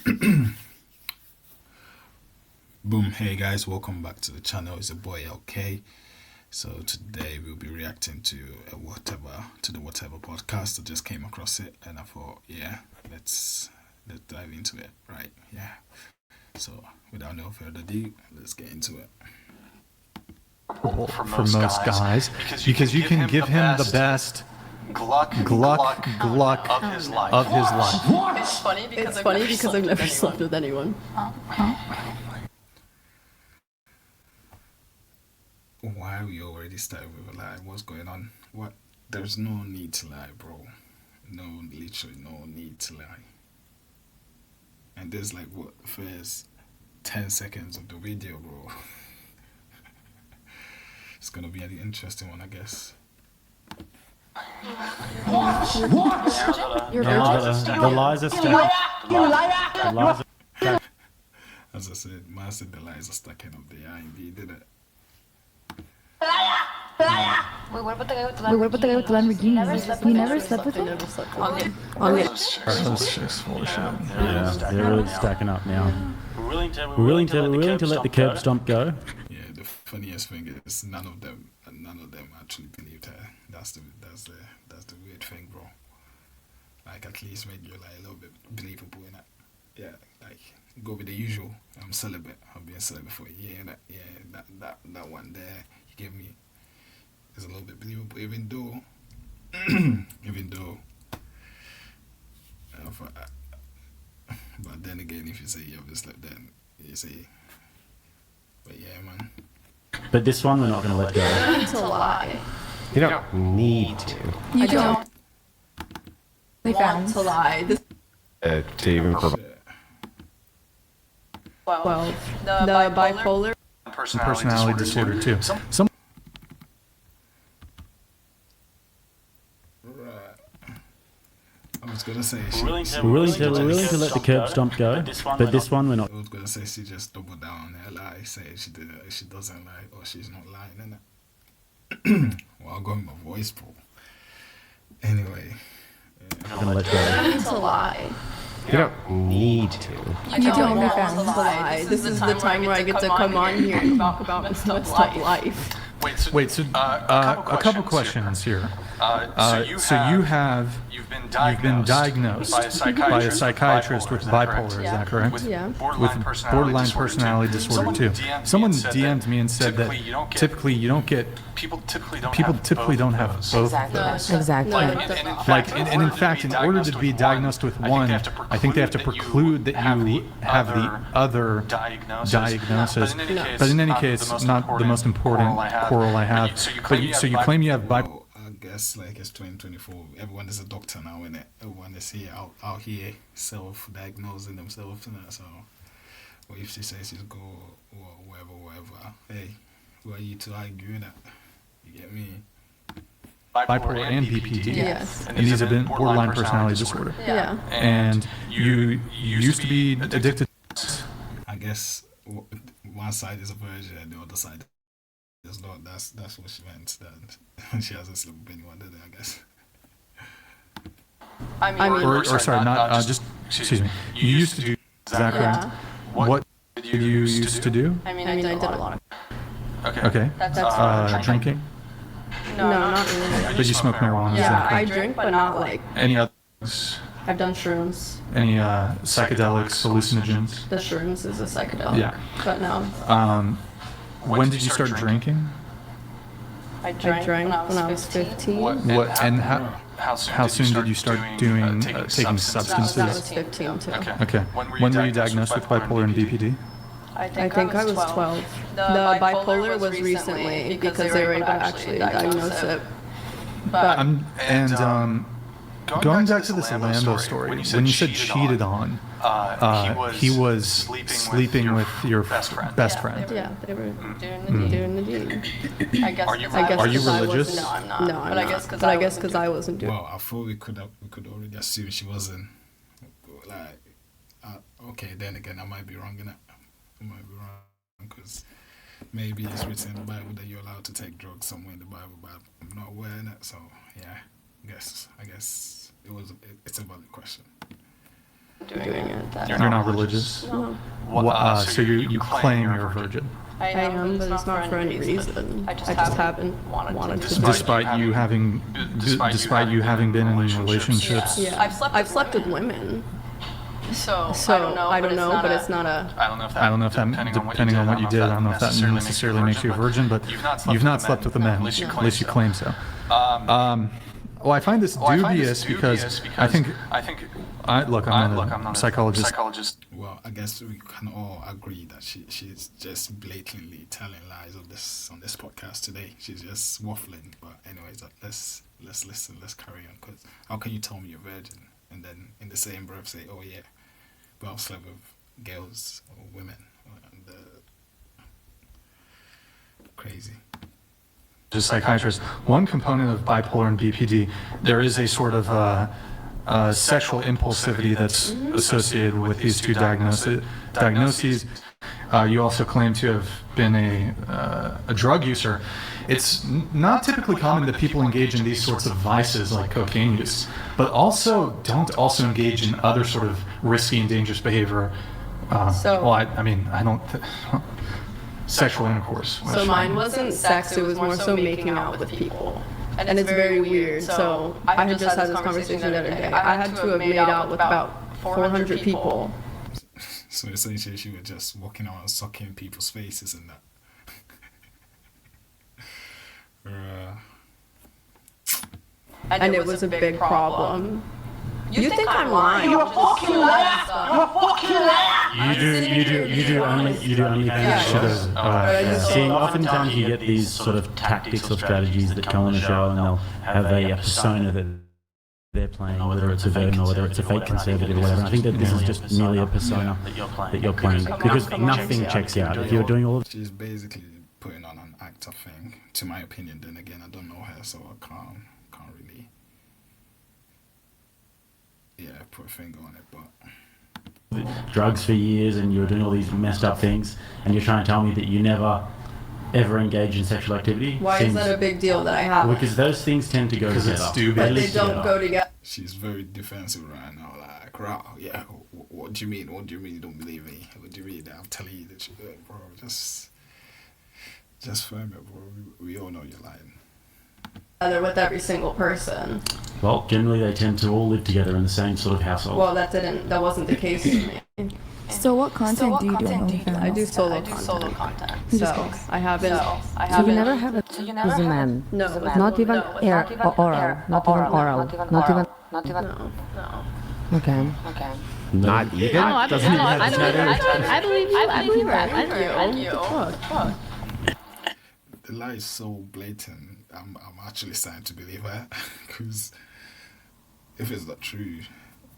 Boom, hey guys, welcome back to the channel. It's a boy LK. So today we'll be reacting to the whatever podcast. I just came across it and I thought, yeah, let's dive into it. Right, yeah. So without no further ado, let's get into it. For most guys because you can give him the best gluck of his life. It's funny because I've never slept with anyone. Why are we already starting with a lie? What's going on? What? There's no need to lie, bro. No, literally no need to lie. And there's like what first 10 seconds of the video, bro. It's gonna be an interesting one, I guess. The lies are stacked. The lies are As I said, man said the lies are stacking up the IMD, did it? Muy bueno para que tu Lamborghini. You never slept with I him? never slept with him. those chicks full of shit. Yeah, they're really stacking up now. We're willing to let the curb stomp go. Yeah, the funniest thing is none of them actually believed her. That's the weird thing, bro. Like at least made you like a little bit believable in it. Yeah, like go with the usual. I'm celibate. I've been celibate for a year. That one there you gave me is a little bit believable, even though but then again, if you say you haven't slept, then you say, but yeah, man. But this one we're not going to let go. It's a lie. You don't need to. You don't want to lie. This To even provide. 12. The bipolar. Personality disorder too. Some I was gonna say we're willing to let the curb stomp go, but this one we're not. I was gonna say she just doubled down on her lie, say she doesn't lie or she's not lying, innit? Well, I'll go with my voice, bro. Anyway, Not gonna let go. It's a lie. You don't need to. You don't want to lie. This is the time where I get to come on here and talk about messed up life. Wait, so a couple questions here. You've been diagnosed by a psychiatrist with bipolar, is that correct? Yeah. With borderline personality disorder too. Someone DM'd me and said that typically you don't get People typically don't have both of those. Exactly. Like, and in fact, in order to be diagnosed with one, I think they have to preclude that you have the other diagnosis. But in any case, not the most important quarrel I have. So you claim you have bipolar. well, I guess like it's 2024. Everyone is a doctor now, innit? Everyone is here out here self-diagnosing themselves, innit? So, what if she says she's go or whatever? Hey, who are you to argue, innit? You get me? Bipolar and BPD. Yes. And these have been borderline personality disorder. Yeah. And you used to be addicted. I guess one side is a virgin and the other side is not. That's what she meant. That she hasn't slept with anyone, did it, I guess. I mean, Or sorry, not just. Excuse me. You used to do. Is that correct? yeah. What did you used to do? I mean, I did a lot of. Okay. Drinking. No, not really. But you smoke marijuana. Is Yeah, that I correct? drink, but not like. Any others? I've done shrooms. Any psychedelics, hallucinogens? The shrooms is a psychedelic. Yeah. But no, When did you start drinking? I drank when I was 15. What and how soon did you start doing taking I was substances? 15 too. Okay. When were you diagnosed with bipolar and BPD? I think I was 12. The bipolar was recently because they were able to actually diagnose it. But Going back to this Lambo story, when you said cheated on, he was sleeping with your best friend. yeah, they were doing the deed. I guess. Are you 'cause I religious? wasn't- No, I'm not. No, but I guess because I wasn't doing. Well, I thought we could already assume she wasn't. Like, okay, then again, I might be wrong in it. I might be wrong because maybe it's written in the Bible that you're allowed to take drugs somewhere in the Bible, but I'm not aware in it. So yeah, I guess it's a valid question. doing it. You're not religious? No. So you claim you're a virgin? I am, but it's not for any reason. I just haven't wanted to. Despite you having been in relationships? Yeah, I've slept with women. So I don't know, but it's not a. I don't know if that, depending on what you did, I don't know if that necessarily makes you a virgin, but you've not slept with a man. At least you claim so. Well, I find this dubious because I think. Look, I'm not a psychologist. Well, I guess we can all agree that she's just blatantly telling lies on this podcast today. She's just waffling. But anyways, let's listen. Let's carry on. Cause how can you tell me you're virgin and then in the same breath say, "Oh yeah, but I've slept with girls or women"? And, crazy. As a psychiatrist, one component of bipolar and BPD, there is a sort of sexual impulsivity that's associated with these two diagnoses. You also claim to have been a drug user. It's not typically common that people engage in these sorts of vices like cocaine use, but don't engage in other sort of risky and dangerous behavior. Sexual intercourse. So mine wasn't sex, it was more so making out with people. And it's very weird. So I had just had this conversation the other day. I had to have made out with about 400 people. So essentially she was just walking around sucking people's faces and that. And it was a big problem. You think I'm lying? You're fucking lying! You're fucking lying! You do only things. Yeah. Seeing oftentimes you get these sort of tactics or strategies that come on a show and they'll have a persona that they're playing, whether it's a virgin or whether it's a fake conservative or whatever. I think that this is just merely a persona that you're playing because nothing checks out. If you're doing all of she's basically putting on an actor thing, to my opinion. Then again, I don't know her, so I can't really put a finger on it, but drugs for years and you're doing all these messed up things and you're trying to tell me that you never ever engage in sexual activity. Why is that a big deal that I have? Because those things tend to go together. It's stupid. But they don't go together. She's very defensive right now, like, wow, yeah, what do you mean? What do you mean you don't believe me? What do you mean? I'm telling you that bro, just firm it, bro. We all know you're lying. With every single person. Well, generally they tend to all live together in the same sort of household. Well, that wasn't the case for me. So what content do you do on OnlyFans? I do solo content. So I haven't. So you never have a with a man? No. Not even oral. Not even oral. Not even. No. Okay. Not even? No, I believe you. I believe you. Fuck. The lie is so blatant. I'm actually starting to believe her, because if it's not true,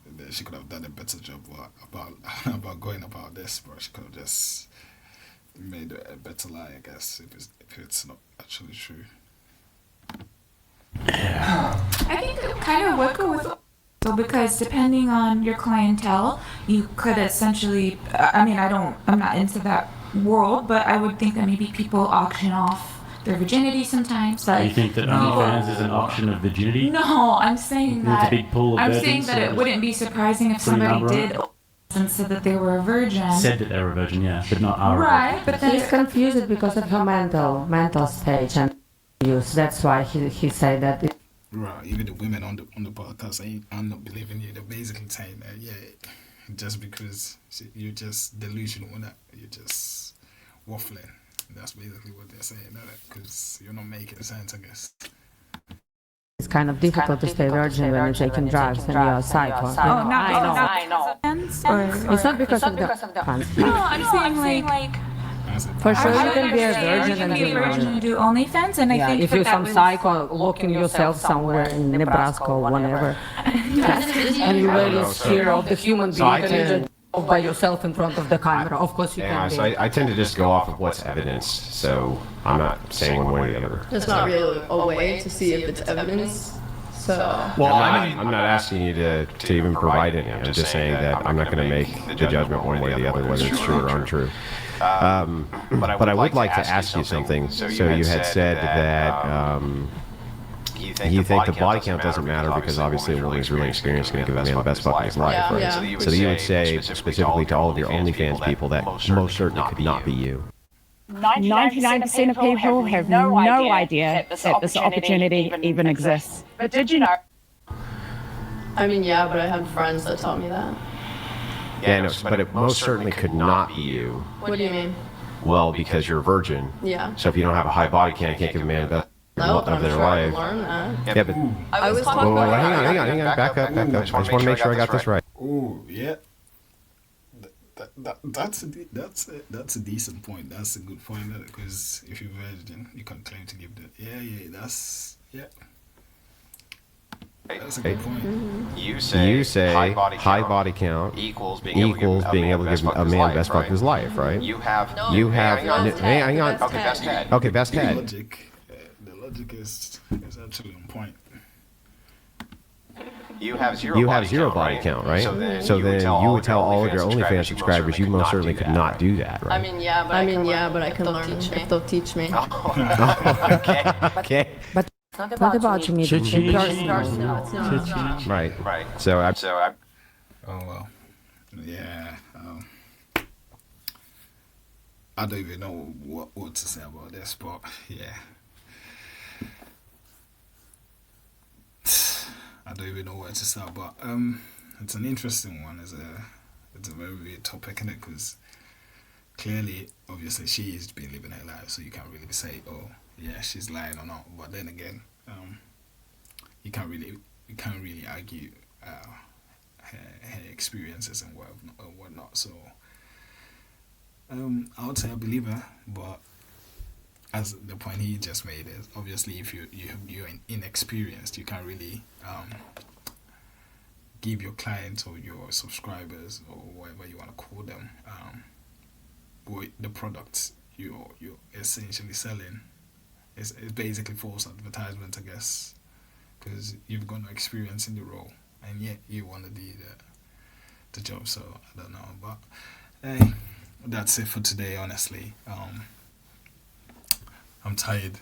then she could have done a better job about going about this, but she could have just made a better lie, I guess, if it's not actually true. I think it kind of would go with, because depending on your clientele, you could essentially, I'm not into that world, but I would think that maybe people auction off their virginity sometimes. You think that OnlyFans is an auction of virginity? No, I'm saying that. It's a big pool of I'm virgins, saying that it wouldn't be surprising if somebody did and said that they were a virgin. Said that they were a virgin, yeah, but not are. Right, but then He's confused because of her mental stage and use. That's why he said that. Right, even the women on the podcast, I'm not believing you. They're basically saying that, just because you're just delusional, you're just waffling. That's basically what they're saying, because you're not making sense, I guess. It's kind of difficult to stay virgin when you're taking drugs and you're a psycho. I know. It's not because of the fans. No, I'm saying like. For sure, you can be a virgin and and be a virgin and do OnlyFans, and I think if you're some psycho looking yourself somewhere in Nebraska or whatever, and you're really scared of the human being by yourself in front of the camera, of course you can. So I tend to just go off of what's evidenced, so I'm not saying one way or the other. There's not really a way to see if it's evidence. So. Well, I'm not asking you to even provide any. I'm just saying that I'm not going to make the judgment one way or the other, whether it's true or untrue. But I would like to ask you something. So you had said that you think the body count doesn't matter because obviously a woman who's really experienced is going to give a man the best fuck in his life, right? Yeah. So you would say specifically to all of your OnlyFans people that most certainly could not be you. 99% of people have no idea that this opportunity even exists. But did you know? I mean, yeah, but I have friends that taught me that. Yeah, no, but it most certainly could not be you. What do you mean? Well, because you're a virgin. Yeah. So if you don't have a high body count, you can't give a man the best No, but of I'm their sure I life. can learn that. Yeah, but I was talking whoa, about hang on. Back up. I just want to make sure I got this right. Oh yeah, that's a decent point. That's a good point because if you're virgin, you can claim to give that. That's a good point. You say high body count equals being able to give a man the best fuck of his life, right? You have. Hang on. Okay, best head. Okay, best The head. logic is actually on point. You have zero body count, right? So then you would tell all of your OnlyFans subscribers you most certainly could not do that, right? I mean, yeah, but I can learn if they'll teach me. Okay. But what about you meeting in person? No, it's not. Right. So I. Oh well, yeah. I don't even know what to say about this, but yeah. I don't even know where to start, but it's an interesting one. It's a very weird topic, isn't it? Because clearly, obviously, she's been living her life, so you can't really say, oh, yeah, she's lying or not. But then again, you can't really argue her experiences and whatnot. So I would say I believe her, but as the point he just made is obviously if you're inexperienced, you can't really give your clients or your subscribers or whatever you want to call them the products you're essentially selling. It's basically false advertisement, I guess, because you've got no experience in the role and yet you want to do the job. So I don't know, but hey, that's it for today. Honestly, I'm tired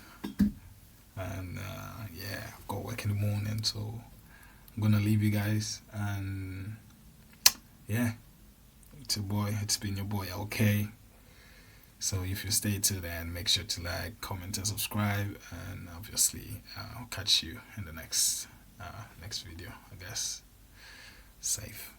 and I've got work in the morning, so I'm gonna leave you guys. And yeah, it's been your boy LK. So if you stay till then, make sure to like, comment and subscribe, and obviously I'll catch you in the next video, I guess. Safe.